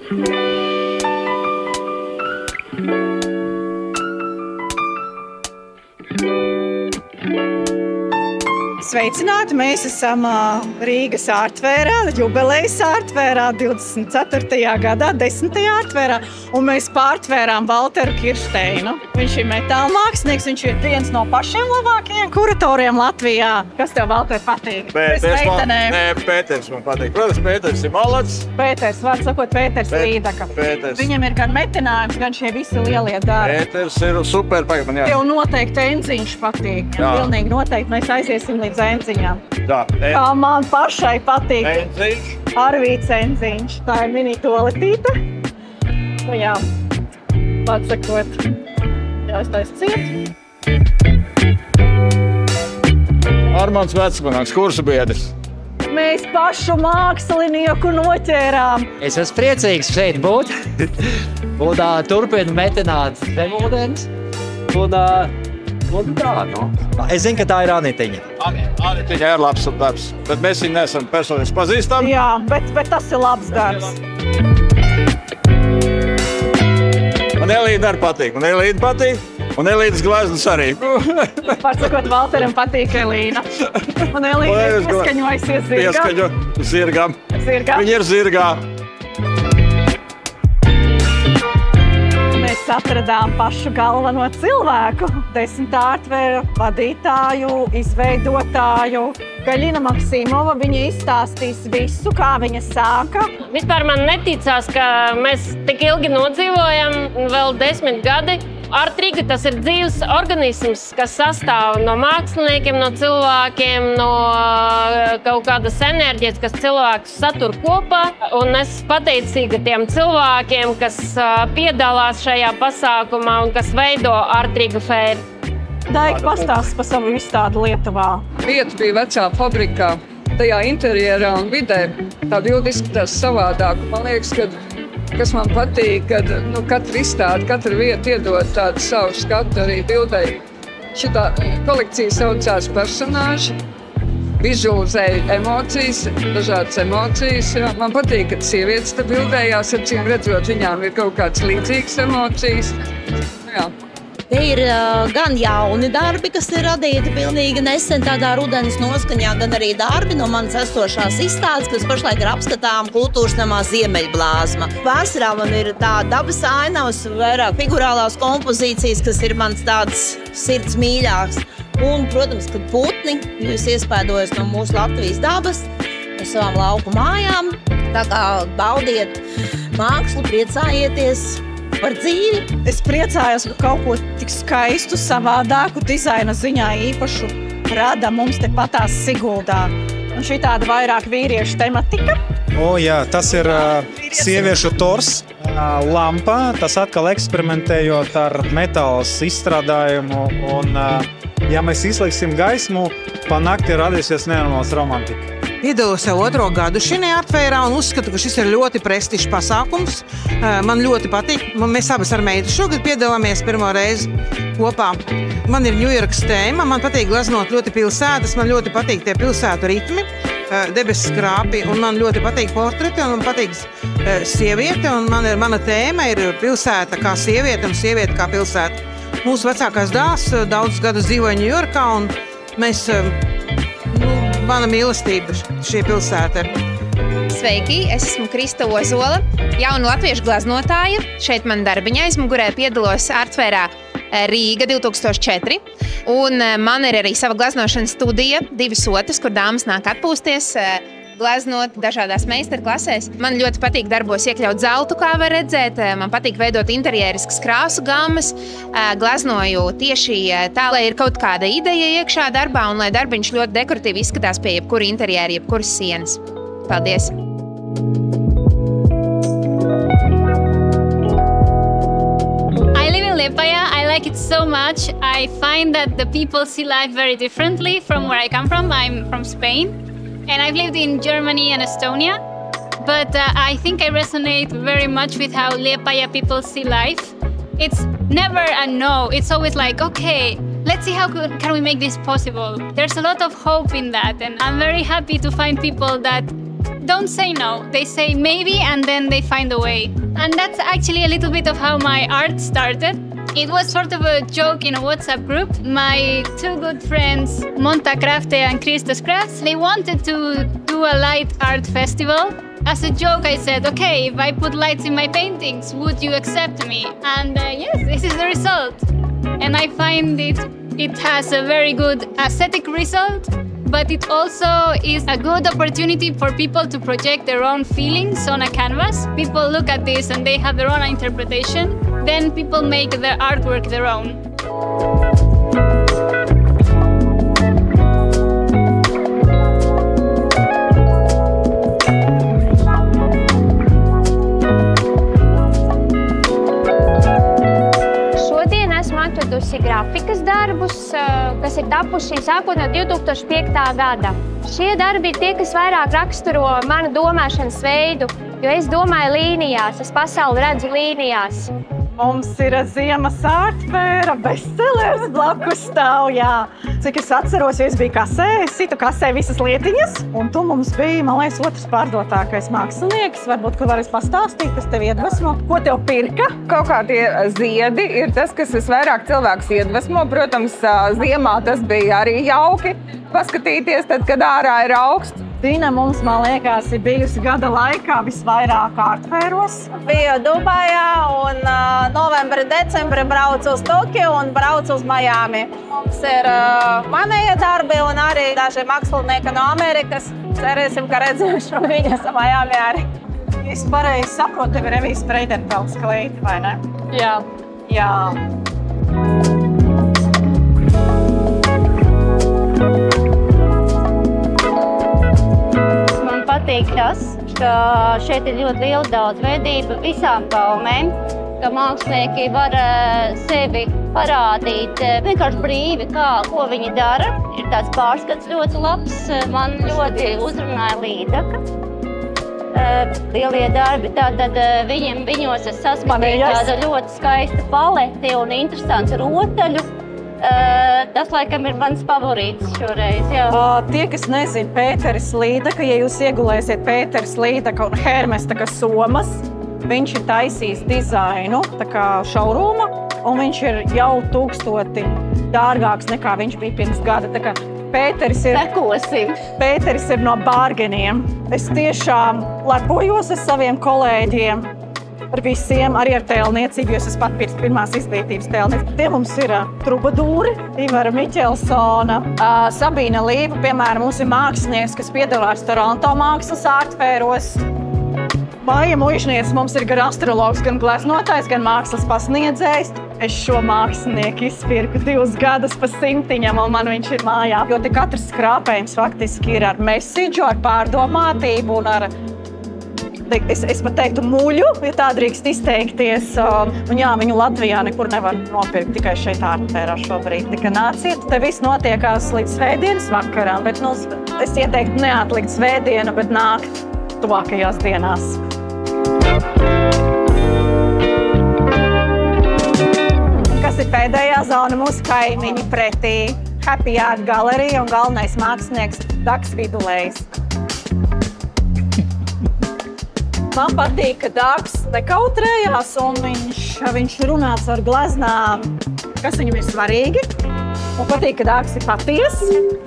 Sveicināti! Mēs esam Rīgas ārtvērā, jubilejas ārtvērā, 24. gadā, 10. ārtvērā, un mēs pārtvērām Valteru Kirsteinu. Viņš ir metāla mākslinieks, viņš ir viens no pašiem labākajiem kuratoriem Latvijā. Kas tev, Valter, patīk? Pēters man patīk. Protams, Pēters ir malacis. Pēters, vārds sakot, Pēters Līdaka. Viņam ir gan metinājums, gan šie visi lielie darbi. Pēters ir super, pagaid man jā. Tev noteikti Enziņš patīk. Pilnīgi noteikti. Mēs aiziesim līdz Enziņām. Kā man pašai patīk. Enziņš. Arvīts Enziņš. Tā ir mini toaletīte. Nu jā, vārds sakot, jāiztais ciet. Armands Vecmanāks, kursu biedrs. Mēs pašu mākslinieku noķērām. Es esmu priecīgs šeit būt. Turpinu metināt zemūdens. Un tā, nu. Es zinu, ka tā ir Anitiņa. Anitiņa ir labs darbs, bet mēs viņu neesam personiski pazīstami. Jā, bet tas ir labs darbs. Man Elīna arī patīk, un Elīnas gleznas arī. Pārsakot, Valteram patīk Elīna. Un Elīna pieskaņojusies zirgam. Pieskaņo zirgam. Zirgam. Viņa ir zirgā. Mēs atradām pašu galveno cilvēku, 10. ārtvēra vadītāju, izveidotāju. Galina Maksimova, viņa izstāstīs visu, kā viņa sāka. Vispār man neticās, ka mēs tik ilgi nodzīvojam, vēl 10 gadi. Art-Riga tas ir dzīves organisms, kas sastāv no māksliniekiem, no cilvēkiem, no kaut kādas enerģijas, kas cilvēkus satur kopā. Un es pateicīga tiem cilvēkiem, kas piedalās šajā pasākumā un kas veido Art-Riga Fair. Daika pastāsta par savu izstādi Lietuvā. Vieta bija vecā fabrikā, tajā interjerā un vidē. Tā bilde izskatās savādāk. Man liekas, kas man patīk, kad katra izstāde, katra vieta iedod tādu savu skatu arī bildei. Šitā kolekcija saucās personāži, vizualizēja emocijas, dažādas emocijas. Man patīk, kad sievietes te bildējās, acīm redzot, viņām ir kaut kādas līdzīgas emocijas. Jā. Te ir gan jauni darbi, kas ir radīti pilnīgi nesen tādā rudenes noskaņā, gan arī darbi no manas esošās izstādes, kas pašlaik ir apskatām kultūras namā Ziemeļblāzma. Vasarā man ir tā dabas ainavas, vairāk figurālās kompozīcijas, kas ir mans tāds sirds mīļāks. Un, protams, kad putni, jūs iespēdojas no mūsu Latvijas dabas, no savām lauku mājām. Tā kā baudiet mākslu, priecājieties par dzīvi. Es priecājos, ka kaut ko tik skaistu, savādāku, dizaina ziņā īpašu rada mums te patās Siguldā. Un šī tāda vairāk vīriešu tematika. Jā, tas ir sieviešu tors, lampa. Tas atkal eksperimentējot ar metālas izstrādājumu. Un, ja mēs izslēgsim gaismu, pa nakti radīsies nenormāls romantika. Iedalos jau 2. gadu šajā artvērā un uzskatu, ka šis ir ļoti prestižs pasākums. Man ļoti patīk. Mēs abas ar meitu šogad piedalāmies pirmo reizi kopā. Man ir Ņujorkas tēma, man patīk gleznot ļoti pilsētas, man ļoti patīk tie pilsētu ritmi, debesis krāpi, un man ļoti patīk portreti, un man patīk sieviete, un mana tēma ir pilsēta kā sieviete un sieviete kā pilsēta. Mūsu vecākais dēls daudzus gadus dzīvoja Ņujorkā, un mēs mana mīlestība šī pilsēta. Sveiki, es esmu Krista Ozola, jauna latviešu gleznotāja. Šeit man darbiņa aizmugurē piedalos Artvērā Rīga 2004. Un man ir arī sava gleznošanas studija, 2 otras, kur dāmas nāk atpūsties, gleznot dažādās meistarklasēs. Man ļoti patīk darbos iekļaut zeltu, kā var redzēt. Man patīk veidot interjeriskas krāsu gammas. Gleznoju tieši tā, lai ir kaut kāda ideja iekšā darbā un lai darbiņš ļoti dekoratīvi izskatās pie jebkura interjera, jebkuras sienas. Paldies! I live in Liepāja. I like it so much. I find that the people see life very differently from where I come from. I'm from Spain. And I've lived in Germany and Estonia, but I think I resonate very much with how Liepāja people see life. It's never a no, it's always like, okay, let's see how can we make this possible. There's a lot of hope in that, and I'm very happy to find people that don't say no. They say maybe and then they find a way. And that's actually a little bit of how my art started. It was sort of a joke in a WhatsApp group. My two good friends, Monta Crafte and Christos Crafts, they wanted to do a light art festival. As a joke, I said, okay, if I put lights in my paintings, would you accept me? And yes, this is the result. And I find it has a very good aesthetic result, but it also is a good opportunity for people to project their own feelings on a canvas. People look at this and they have their own interpretation. Then people make their artwork their own. Atradusi grafikas darbus, kas ir tapuši sākot no 2005. gada. Šie darbi ir tie, kas vairāk raksturo manu domāšanas veidu, jo es domāju līnijās, es pasauli redzu līnijās. Mums ir ziemas ārtvēra, bestsellers blakus stāv, jā. Cik es atceros, jo es biju kasē, es situ kasē visas lietiņas, un tu mums bija, man liekas, otrs pārdotākais mākslinieks. Varbūt, kur varēs pastāstīt, kas tev iedvesmo, ko tev pirka? Kaut kā tie ziedi ir tas, kas visvairāk cilvēks iedvesmo. Protams, ziemā tas bija arī jauki paskatīties, tad, kad ārā ir augsts. Dina mums, man liekas, ir bijusi gada laikā visvairāk ārtvēros. Biju Dubajā un novembri, decembri braucu uz Tokiju un braucu uz Miami. Mums ir manējie darbi un arī daži mākslinieki no Amerikas. Cerēsim, ka redzēšu viņas Miami arī. Es pareizi saprotu, tev ir Evijas Freidenfelds kleiti, vai ne? Jā. Jā. Patīk tas, ka šeit ir ļoti liela daudzveidība visām gaumēm, ka mākslinieki var sevi parādīt vienkārši brīvi, ko viņi dara. Ir tāds pārskats ļoti labs, man ļoti uzrunāja Līdaka. Lielie darbi, tātad viņos es saskatīju tāda ļoti skaista paleti un interesants rotaļu. Tas, laikam, ir mans favorīts šoreiz, jā. Tie, kas nezina, Pēteris Līdaka, ja jūs iegulēsiet Pēteris Līdaka un Hermestaka somas, viņš ir taisījis dizainu, tā kā šauruma, un viņš ir jau 1000 dārgāks nekā viņš bija pirms gada. Tā kā Pēteris ir no bārgeniem. Es tiešām lepojos ar saviem kolēģiem. Ar visiem, arī ar tēlniecību, jo es pat pirmās izglītības tēlniecību. Tie mums ir trubadūri, Ivara Miķelsona, Sabīna Līva, piemēram, mums ir mākslinieks, kas piedalās Toronto mākslas ārtvēros. Maija Muižniece mums ir gan astrologs, gan gleznotājs, gan mākslas pasniedzējs. Es šo mākslinieku izpirku 2 gadus pa simtiņam, un man viņš ir mājā. Jo te katrs skrāpējums faktiski ir ar mesidžu, ar pārdomātību un ar es pat teiktu muļu, ja tā drīkst izteikties. Un jā, viņu Latvijā nekur nevar nopirkt, tikai šeit ārtvērā šobrīd. Tikai nāciet, te viss notiekās līdz svētdienas vakaram, bet es ieteiktu neatlikt svētdienu, bet nākt tuvākajās dienās. Kas ir pēdējā zona mūsu kaimiņi pretī? Happy Art galerija un galvenais mākslinieks Daks Vidulējs. Man patīk, ka Dāks nekautrējās un viņš runāts ar gleznām, kas viņam ir svarīgi. Man patīk, ka Dāks ir paties.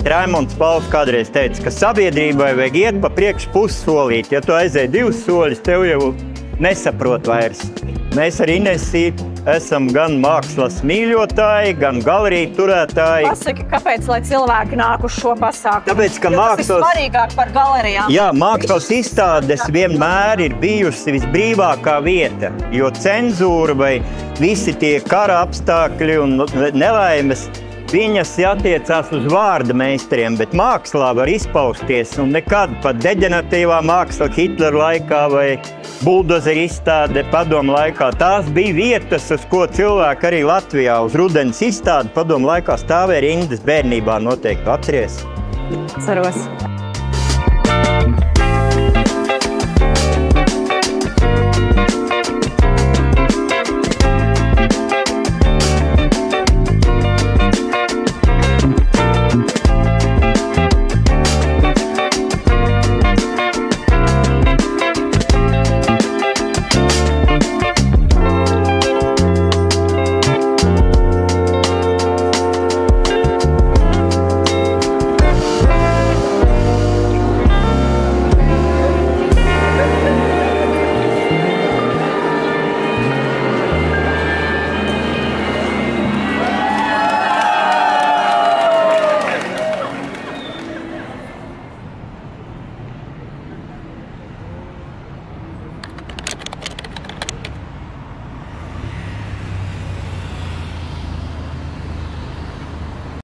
Raimonds Pauls kādreiz teica, ka sabiedrībai vajag iet pa priekšu pussolīt. Ja tu aizēji 2 soļus, tev jau nesaprot vairs. Mēs ar Inesi esam gan mākslas mīļotāji, gan galeriju turētāji. Pasaki, kāpēc, lai cilvēki nāk uz šo pasākumu? Tāpēc, ka tas ir svarīgāk par galerijām. Jā, mākslas izstādes vienmēr ir bijusi visbrīvākā vieta, jo cenzūra vai visi tie kara apstākļi un nelaimes, viņas attiecās uz vārda meistariem, bet mākslā var izpausties, un nekad pat deģeneratīvā māksla Hitlera laikā vai buldozera izstāde padomu laikā. Tās bija vietas, uz ko cilvēki arī Latvijā uz rudenes izstādi padomu laikā stāvēja rindas bērnībā noteikti. Atceries? Ceros.